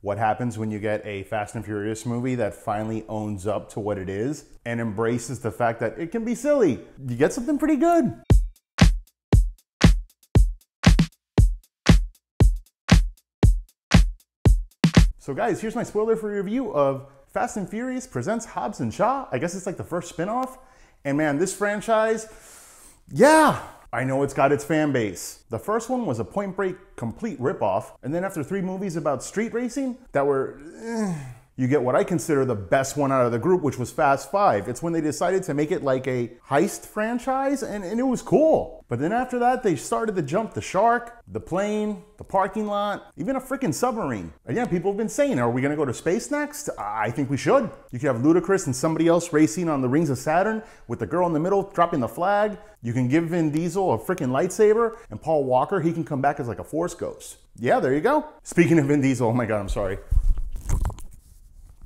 what happens when you get a Fast and Furious movie that finally owns up to what it is and embraces the fact that it can be silly. You get something pretty good. So guys, here's my spoiler for review of Fast and Furious presents Hobbs and Shaw. I guess it's like the first spinoff. And man, this franchise, yeah, I know it's got its fan base. The first one was a Point Break complete ripoff. And then after 3 movies about street racing that were, you get what I consider the best one out of the group, which was Fast 5. It's when they decided to make it like a heist franchise, and it was cool. But then after that, they started to jump the shark, the plane, the parking lot, even a freaking submarine. Again, people have been saying, are we gonna go to space next? I think we should. You could have Ludacris and somebody else racing on the rings of Saturn with the girl in the middle dropping the flag. You can give Vin Diesel a freaking lightsaber, and Paul Walker, he can come back as like a Force ghost. Yeah, there you go. Speaking of Vin Diesel, oh my God, I'm sorry.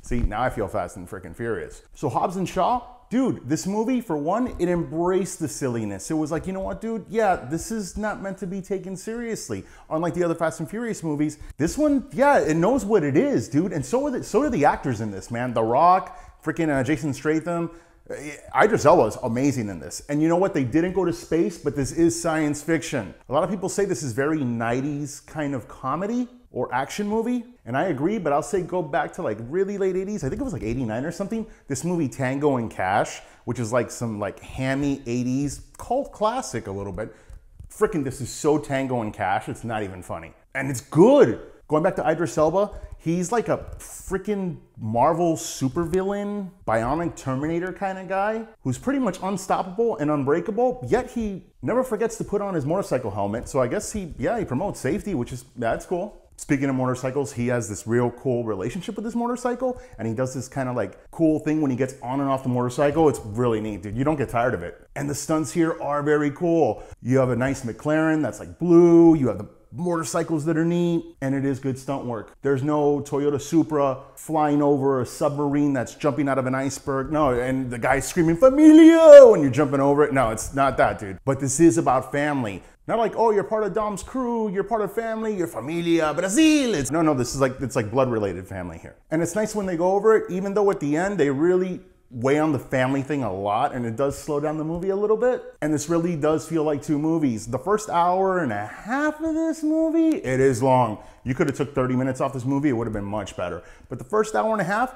See, now I feel Fast and freaking Furious. So Hobbs and Shaw, dude, this movie, for one, it embraced the silliness. It was like, you know what, dude? Yeah, this is not meant to be taken seriously. Unlike the other Fast and Furious movies, this one, yeah, it knows what it is, dude. And so are the actors in this, man. The Rock, freaking Jason Statham. Idris Elba is amazing in this. And you know what? They didn't go to space, but this is science fiction. A lot of people say this is very 90s kind of comedy or action movie, and I agree, but I'll say go back to like really late 80s. I think it was like 89 or something. This movie Tango and Cash, which is like some like hammy 80s cult classic a little bit. Frickin' this is so Tango and Cash, it's not even funny. And it's good. Going back to Idris Elba, he's like a freaking Marvel supervillain, bionic Terminator kind of guy who's pretty much unstoppable and unbreakable, yet he never forgets to put on his motorcycle helmet. So I guess he promotes safety, which is, that's cool. Speaking of motorcycles, he has this real cool relationship with his motorcycle, and he does this kind of like cool thing when he gets on and off the motorcycle. It's really neat, dude. You don't get tired of it. And the stunts here are very cool. You have a nice McLaren that's like blue. You have the motorcycles that are neat, and it is good stunt work. There's no Toyota Supra flying over a submarine that's jumping out of an iceberg. No, and the guy's screaming, "Familia!" when you're jumping over it. No, it's not that, dude. But this is about family. Not like, oh, you're part of Dom's crew, you're part of family, you're familia, Brazil. No, this is like, it's like blood-related family here. And it's nice when they go over it, even though at the end they really weigh on the family thing a lot, and it does slow down the movie a little bit. And this really does feel like 2 movies. The first hour and a half of this movie, it is long. You could have took 30 minutes off this movie, it would have been much better. But the first hour and a half,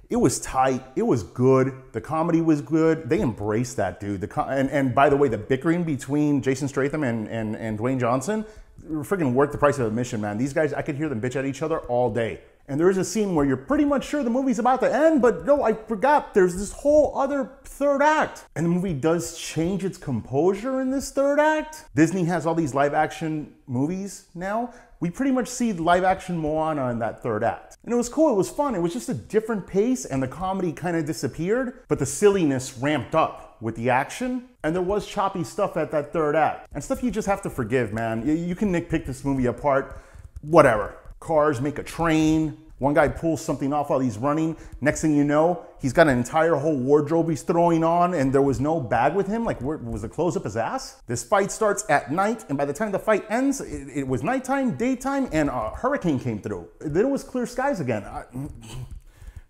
it was tight, it was good, the comedy was good, they embraced that, dude. And by the way, the bickering between Jason Statham and Dwayne Johnson, freaking worth the price of admission, man. These guys, I could hear them bitch at each other all day. And there is a scene where you're pretty much sure the movie's about to end, but no, I forgot, there's this whole other third act. And the movie does change its composure in this third act. Disney has all these live action movies now. We pretty much see live action Moana in that third act. And it was cool, it was fun, it was just a different pace, and the comedy kind of disappeared, but the silliness ramped up with the action, and there was choppy stuff at that third act. And stuff you just have to forgive, man. You can nitpick this movie apart, whatever. Cars make a train, one guy pulls something off while he's running. Next thing you know, he's got an entire whole wardrobe he's throwing on, and there was no bag with him. Like, was the clothes up his ass? This fight starts at night, and by the time the fight ends, it was nighttime, daytime, and a hurricane came through. Then it was clear skies again.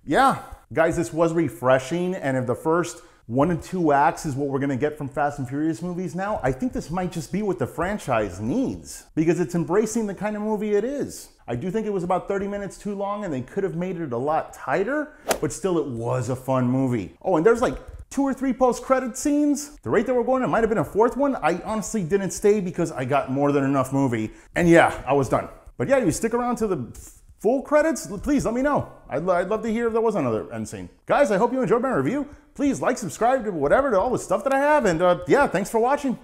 Yeah, guys, this was refreshing, and if the first 1 and 2 acts is what we're gonna get from Fast and Furious movies now, I think this might just be what the franchise needs, because it's embracing the kind of movie it is. I do think it was about 30 minutes too long, and they could have made it a lot tighter, but still it was a fun movie. Oh, and there's like 2 or 3 post-credit scenes. The rate that we're going, it might have been a 4th one. I honestly didn't stay because I got more than enough movie. And yeah, I was done. But yeah, you stick around to the full credits, please let me know. I'd love to hear if there was another end scene. Guys, I hope you enjoyed my review. Please like, subscribe to whatever, to all the stuff that I have. And yeah, thanks for watching.